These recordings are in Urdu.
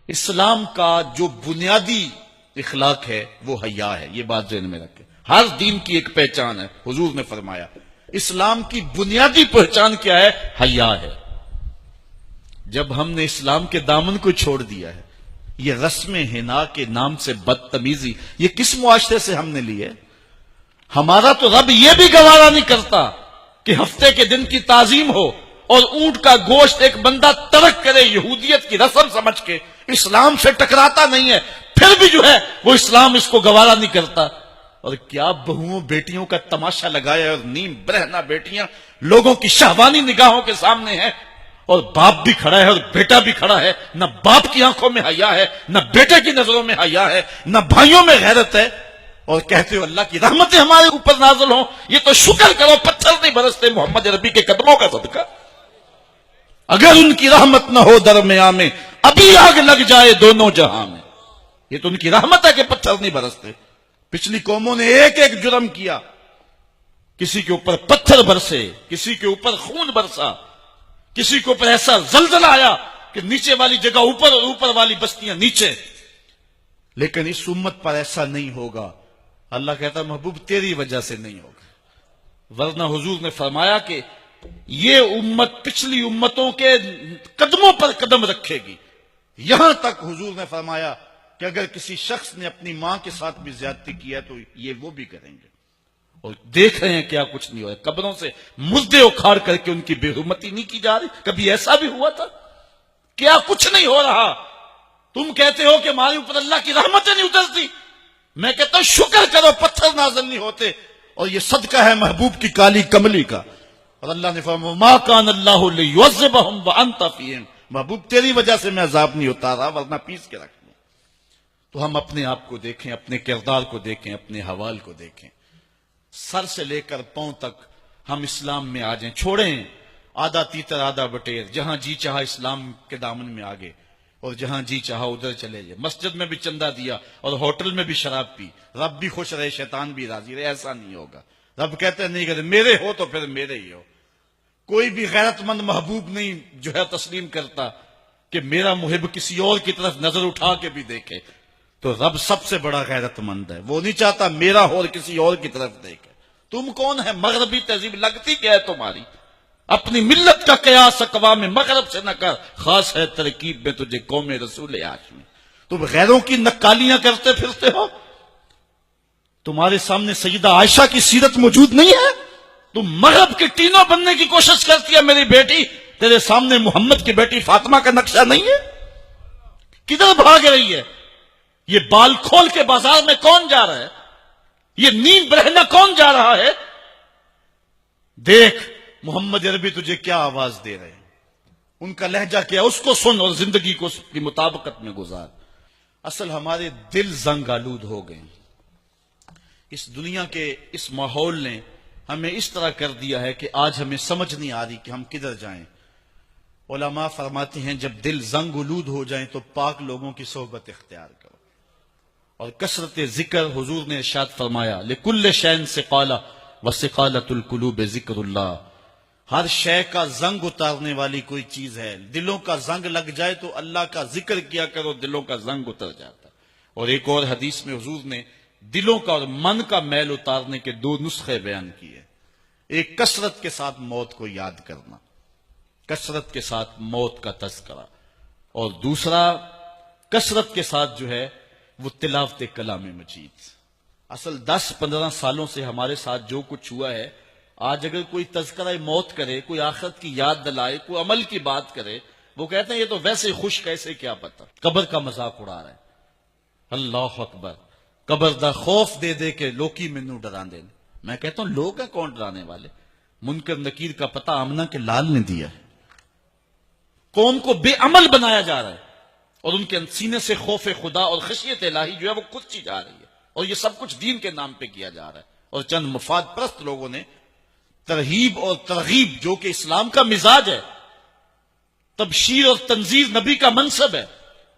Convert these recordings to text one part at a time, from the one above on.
اسلام کا جو بنیادی اخلاق ہے وہ حیا ہے، یہ بات ذہن میں رکھیں۔ ہر دین کی ایک پہچان ہے، حضور نے فرمایا اسلام کی بنیادی پہچان کیا ہے؟ حیا ہے۔ جب ہم نے اسلام کے دامن کو چھوڑ دیا ہے، یہ رسم حنا کے نام سے بدتمیزی یہ کس معاشرے سے ہم نے لی ہے؟ ہمارا تو رب یہ بھی گوارا نہیں کرتا کہ ہفتے کے دن کی تعظیم ہو اور اونٹ کا گوشت ایک بندہ ترک کرے یہودیت کی رسم سمجھ کے، اسلام سے ٹکراتا نہیں ہے، پھر بھی جو ہے وہ اسلام اس کو گوارا نہیں کرتا۔ اور کیا بہوؤں بیٹیوں کا تماشا لگایا، اور نیم برہنہ بیٹیاں لوگوں کی شہوانی نگاہوں کے سامنے ہیں، اور باپ بھی کھڑا ہے اور بیٹا بھی کھڑا ہے، نہ باپ کی آنکھوں میں حیا ہے، نہ بیٹے کی نظروں میں حیا ہے، نہ بھائیوں میں غیرت ہے، اور کہتے ہو اللہ کی رحمتیں ہمارے اوپر نازل ہوں۔ یہ تو شکر کرو پتھر نہیں برستے محمد عربی کے قدموں کا صدقہ۔ اگر ان کی رحمت نہ ہو درمیان میں ابھی آگ لگ جائے دونوں جہاں میں۔ یہ تو ان کی رحمت ہے کہ پتھر نہیں برستے۔ پچھلی قوموں نے ایک ایک جرم کیا، کسی کے اوپر پتھر برسے، کسی کے اوپر خون برسا، کسی کے اوپر ایسا زلزلہ آیا کہ نیچے والی جگہ اوپر اور اوپر والی بستیاں نیچے، لیکن اس امت پر ایسا نہیں ہوگا۔ اللہ کہتا محبوب تیری وجہ سے نہیں ہوگا، ورنہ حضور نے فرمایا کہ یہ امت پچھلی امتوں کے قدموں پر قدم رکھے گی، یہاں تک حضور نے فرمایا کہ اگر کسی شخص نے اپنی ماں کے ساتھ بھی زیادتی کیا تو یہ وہ بھی کریں گے۔ اور دیکھ رہے ہیں کیا کچھ نہیں ہو رہا، قبروں سے مردے اکھاڑ کر کے ان کی بے حرمتی نہیں کی جا رہی۔ کبھی ایسا بھی ہوا تھا؟ کیا کچھ نہیں ہو رہا؟ تم کہتے ہو کہ ہمارے اوپر اللہ کی رحمتیں نہیں اترتی، میں کہتا ہوں شکر کرو پتھر نازل نہیں ہوتے، اور یہ صدقہ ہے محبوب کی کالی کملی کا۔ اور اللہ نے فرمایا ما کان اللہ لیعذبہم وانت فیہم، محبوب تیری وجہ سے میں عذاب نہیں اتارا ورنہ پیس کے رکھ لوں۔ تو ہم اپنے آپ کو دیکھیں، اپنے کردار کو دیکھیں، اپنے حوال کو دیکھیں، سر سے لے کر پاؤں تک ہم اسلام میں آ جائیں، چھوڑیں آدھا تیتر آدھا بٹیر، جہاں جی چاہا اسلام کے دامن میں آگے اور جہاں جی چاہا ادھر چلے جائے، مسجد میں بھی چندہ دیا اور ہوٹل میں بھی شراب پی، رب بھی خوش رہے شیطان بھی راضی رہے، ایسا نہیں ہوگا۔ رب کہتے نہیں کہ میرے ہو تو پھر میرے ہی ہو۔ کوئی بھی غیرت مند محبوب نہیں جو ہے تسلیم کرتا کہ میرا محب کسی اور کی طرف نظر اٹھا کے بھی دیکھے، تو رب سب سے بڑا غیرت مند ہے، وہ نہیں چاہتا میرا ہو اور کسی اور کی طرف دیکھے۔ تم کون ہے؟ مغربی تہذیب لگتی کیا ہے تمہاری؟ اپنی ملت کا قیاس اقوام مغرب سے نہ کر، خاص ہے ترکیب میں تجھے قوم رسول ہاشمی۔ تم غیروں کی نقالیاں کرتے پھرتے ہو، تمہارے سامنے سیدہ عائشہ کی سیرت موجود نہیں ہے، تم مغرب کے ٹینوں بننے کی کوشش کرتی ہے میری بیٹی، تیرے سامنے محمد کی بیٹی فاطمہ کا نقشہ نہیں ہے؟ کدھر بھاگ رہی ہے؟ یہ بال کھول کے بازار میں کون جا رہا ہے؟ یہ نیم برہنہ کون جا رہا ہے؟ دیکھ محمد عربی تجھے کیا آواز دے رہے ہیں، ان کا لہجہ کیا، اس کو سن اور زندگی کو اس کی مطابقت میں گزار۔ اصل ہمارے دل زنگ آلود ہو گئے، اس دنیا کے اس ماحول نے ہمیں اس طرح کر دیا ہے کہ آج ہمیں سمجھ نہیں آ رہی کہ ہم کدھر جائیں۔ علماء فرماتے ہیں جب دل زنگ آلود ہو جائیں تو پاک لوگوں کی صحبت اختیار کرو، اور کثرت ذکر، حضور نے ارشاد فرمایا لکل شین ثقالہ وثقالۃ القلوب ذکر اللہ، ہر شے کا زنگ اتارنے والی کوئی چیز ہے، دلوں کا زنگ لگ جائے تو اللہ کا ذکر کیا کرو، دلوں کا زنگ اتر جاتا ہے۔ اور ایک اور حدیث میں حضور نے دلوں کا اور من کا میل اتارنے کے دو نسخے بیان کیے، ایک کثرت کے ساتھ موت کو یاد کرنا، کثرت کے ساتھ موت کا تذکرہ، اور دوسرا کثرت کے ساتھ جو ہے وہ تلاوت کلام مجید۔ اصل 10-15 سالوں سے ہمارے ساتھ جو کچھ ہوا ہے، آج اگر کوئی تذکرہ موت کرے، کوئی آخرت کی یاد دلائے، کوئی عمل کی بات کرے، وہ کہتے ہیں یہ تو ویسے ہی خوش، کیسے کیا پتہ، قبر کا مذاق اڑا رہے ہیں۔ اللہ اکبر، قبر دا خوف دے دے کے لوکی مینوں ڈرا دے۔ میں کہتا ہوں لوگ ہیں کون ڈرانے والے؟ منکر نکیر کا پتہ آمنہ کے لال نے دیا ہے۔ قوم کو بے عمل بنایا جا رہا ہے، اور ان کے سینے سے خوف خدا اور خشیت الہی جو ہے وہ کھدتی جا رہی ہے، اور یہ سب کچھ دین کے نام پہ کیا جا رہا ہے، اور چند مفاد پرست لوگوں نے ترہیب اور ترغیب جو کہ اسلام کا مزاج ہے، تبشیر اور تنذیر نبی کا منصب ہے،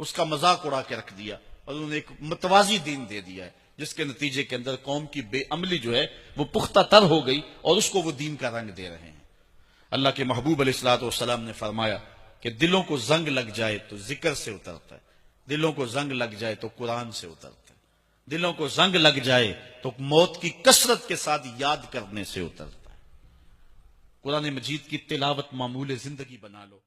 اس کا مذاق اڑا کے رکھ دیا، اور انہوں نے ایک متوازی دین دے دیا ہے، جس کے نتیجے کے اندر قوم کی بے عملی جو ہے وہ پختہ تر ہو گئی، اور اس کو وہ دین کا رنگ دے رہے ہیں۔ اللہ کے محبوب علیہ الصلوۃ والسلام نے فرمایا کہ دلوں کو زنگ لگ جائے تو ذکر سے اترتا ہے، دلوں کو زنگ لگ جائے تو قرآن سے اترتا ہے، دلوں کو زنگ لگ جائے تو موت کی کثرت کے ساتھ یاد کرنے سے اترتا ہے۔ قرآن مجید کی تلاوت معمول زندگی بنا لو۔